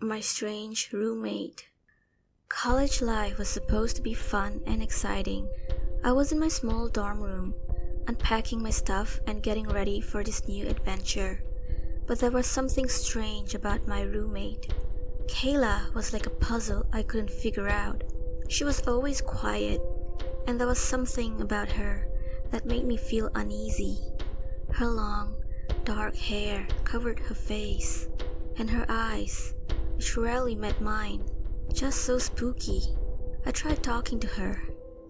My strange roommate. College life was supposed to be fun and exciting. I was in my small dorm room, unpacking my stuff and getting ready for this new adventure. But there was something strange about my roommate. Kayla was like a puzzle I couldn't figure out. She was always quiet, and there was something about her that made me feel uneasy. Her long, dark hair covered her face, and her eyes, which rarely met mine, just so spooky. I tried talking to her,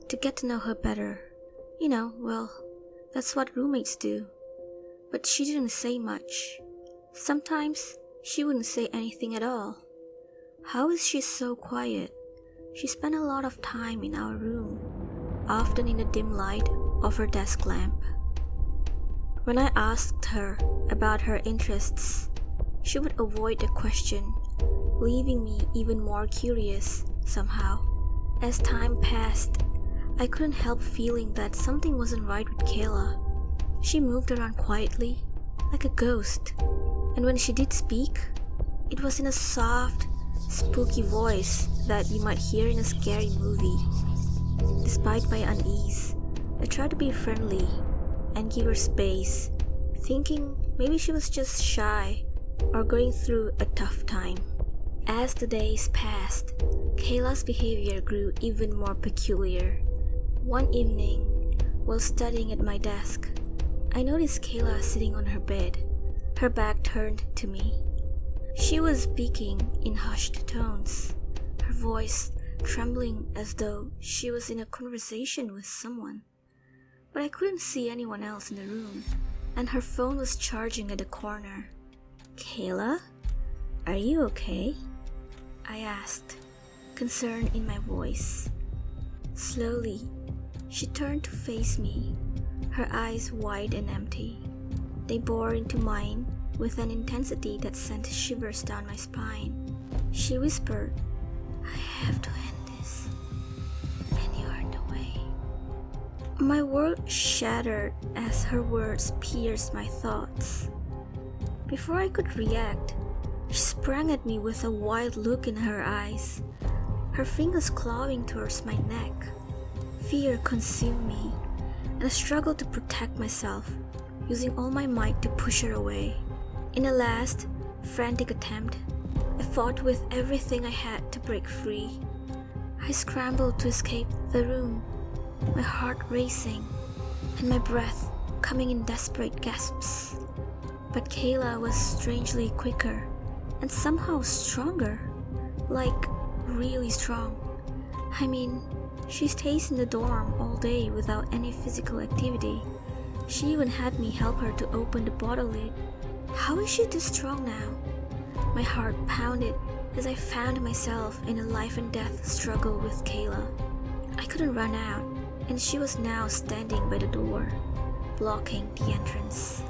to get to know her better. That's what roommates do. But she didn't say much. Sometimes she wouldn't say anything at all. How is she so quiet? She spent a lot of time in our room, often in the dim light of her desk lamp. When I asked her about her interests, she would avoid the question, leaving me even more curious somehow. As time passed, I couldn't help feeling that something wasn't right with Kayla. She moved around quietly, like a ghost, and when she did speak, it was in a soft, spooky voice that you might hear in a scary movie. Despite my unease, I tried to be friendly and give her space, thinking maybe she was just shy or going through a tough time. As the days passed, Kayla's behavior grew even more peculiar. One evening, while studying at my desk, I noticed Kayla sitting on her bed, her back turned to me. She was speaking in hushed tones, her voice trembling as though she was in a conversation with someone. But I couldn't see anyone else in the room, and her phone was charging at the corner. "Kayla, are you okay?" I asked, concern in my voice. Slowly, she turned to face me, her eyes wide and empty. They bored into mine with an intensity that sent shivers down my spine. She whispered, "I have to end this, and you are in the way." My world shattered as her words pierced my thoughts. Before I could react, she sprang at me with a wild look in her eyes, her fingers clawing towards my neck. Fear consumed me, and I struggled to protect myself, using all my might to push her away. In a last, frantic attempt, I fought with everything I had to break free. I scrambled to escape the room, my heart racing, and my breath coming in desperate gasps. But Kayla was strangely quicker, and somehow stronger, like really strong. She stays in the dorm all day without any physical activity. She even had me help her to open the bottle lid. How is she this strong now? My heart pounded as I found myself in a life and death struggle with Kayla. I couldn't run out, and she was now standing by the door, blocking the entrance.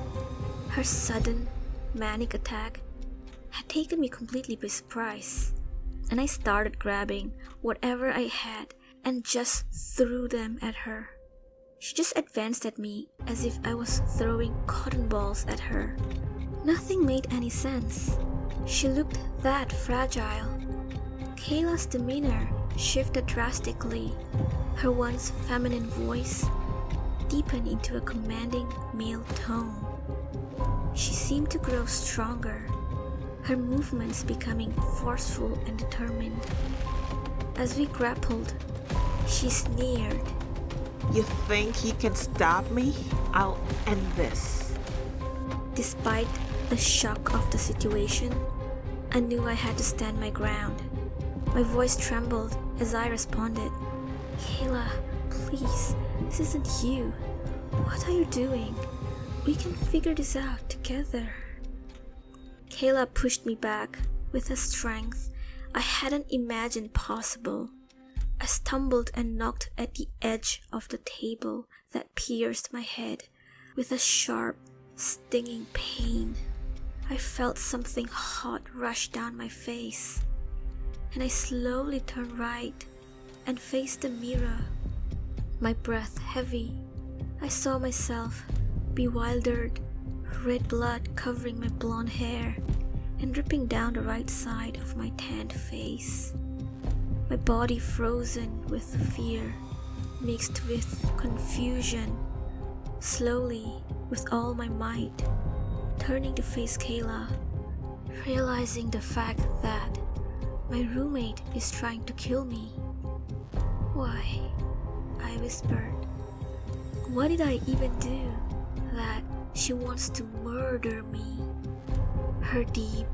Her sudden, manic attack had taken me completely by surprise, and I started grabbing whatever I had and just threw them at her. She just advanced at me as if I was throwing cotton balls at her. Nothing made any sense. She looked that fragile. Kayla's demeanor shifted drastically. Her once feminine voice deepened into a commanding male tone. She seemed to grow stronger, her movements becoming forceful and determined. As we grappled, she sneered. "You think you can stop me? I'll end this." Despite the shock of the situation, I knew I had to stand my ground. My voice trembled as I responded, "Kayla, please, this isn't you. What are you doing? We can figure this out together." Kayla pushed me back with a strength I hadn't imagined possible. I stumbled and knocked at the edge of the table that pierced my head with a sharp, stinging pain. I felt something hot rush down my face, and I slowly turned right and faced the mirror, my breath heavy. I saw myself, bewildered, red blood covering my blonde hair, and dripping down the right side of my tanned face. My body frozen with fear, mixed with confusion. Slowly, with all my might, turning to face Kayla, realizing the fact that my roommate is trying to kill me. "Why?" I whispered. "What did I even do that she wants to murder me?" Her deep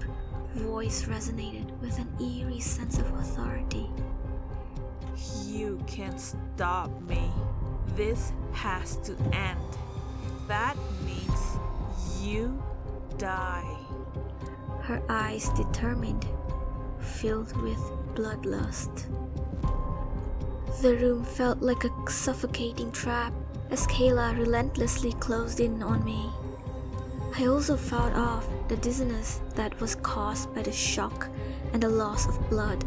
voice resonated with an eerie sense of authority. You can't stop me. This has to end. That means you die. Her eyes determined, filled with bloodlust. The room felt like a suffocating trap as Kayla relentlessly closed in on me. I also fought off the dizziness that was caused by the shock and the loss of blood.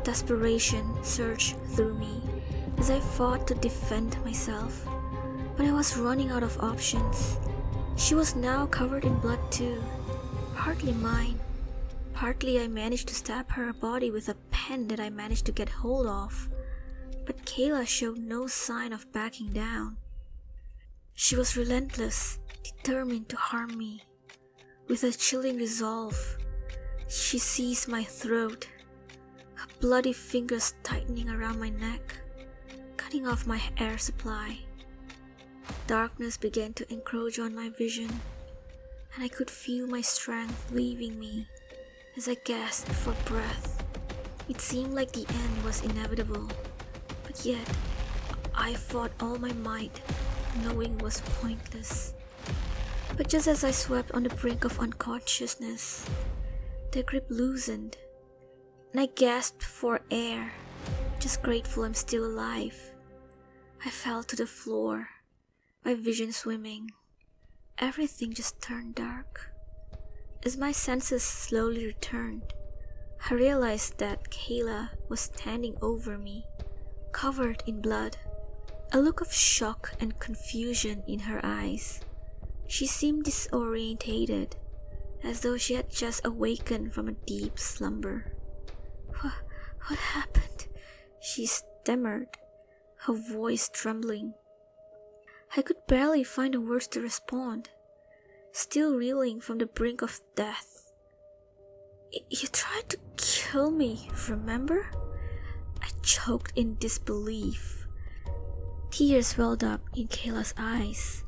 Desperation surged through me as I fought to defend myself, but I was running out of options. She was now covered in blood too, partly mine. Partly I managed to stab her body with a pen that I managed to get hold of, but Kayla showed no sign of backing down. She was relentless, determined to harm me. With a chilling resolve, she seized my throat, her bloody fingers tightening around my neck, cutting off my air supply. Darkness began to encroach on my vision, and I could feel my strength leaving me as I gasped for breath. It seemed like the end was inevitable, but yet I fought all my might, knowing was pointless. But just as I swept on the brink of unconsciousness, the grip loosened, and I gasped for air, just grateful I'm still alive. I fell to the floor, my vision swimming. Everything just turned dark. As my senses slowly returned, I realized that Kayla was standing over me, covered in blood, a look of shock and confusion in her eyes. She seemed disorientated, as though she had just awakened from a deep slumber. What happened?" she stammered, her voice trembling. I could barely find the words to respond, still reeling from the brink of death. "You tried to kill me, remember?" I choked in disbelief. Tears welled up in Kayla's eyes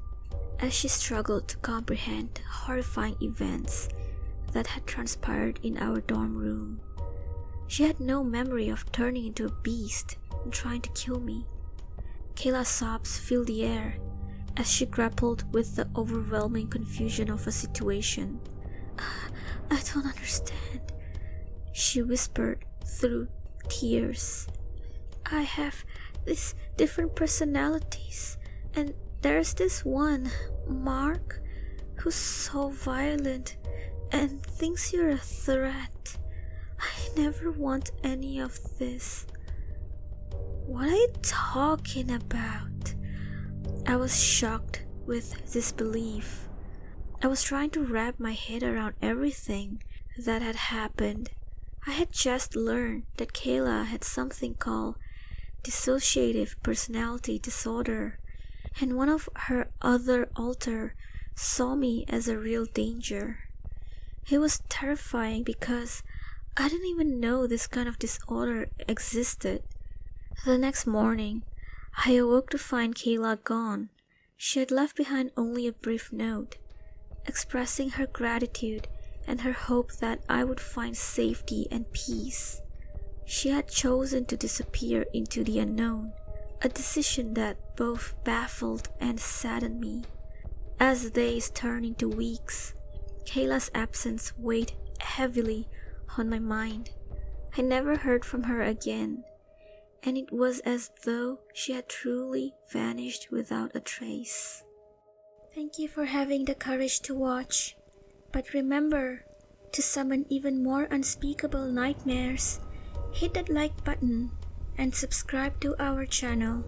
as she struggled to comprehend the horrifying events that had transpired in our dorm room. She had no memory of turning into a beast and trying to kill me. Kayla's sobs filled the air as she grappled with the overwhelming confusion of a situation. I don't understand," she whispered through tears. "I have these different personalities, and there's this one, Mark, who's so violent and thinks you're a threat. I never want any of this." "What are you talking about?" I was shocked with disbelief. I was trying to wrap my head around everything that had happened. I had just learned that Kayla had something called dissociative personality disorder, and one of her other alter saw me as a real danger. It was terrifying because I didn't even know this kind of disorder existed. The next morning, I awoke to find Kayla gone. She had left behind only a brief note, expressing her gratitude and her hope that I would find safety and peace. She had chosen to disappear into the unknown, a decision that both baffled and saddened me. As days turned into weeks, Kayla's absence weighed heavily on my mind. I never heard from her again, and it was as though she had truly vanished without a trace. Thank you for having the courage to watch, but remember, to summon even more unspeakable nightmares, hit that like button and subscribe to our channel.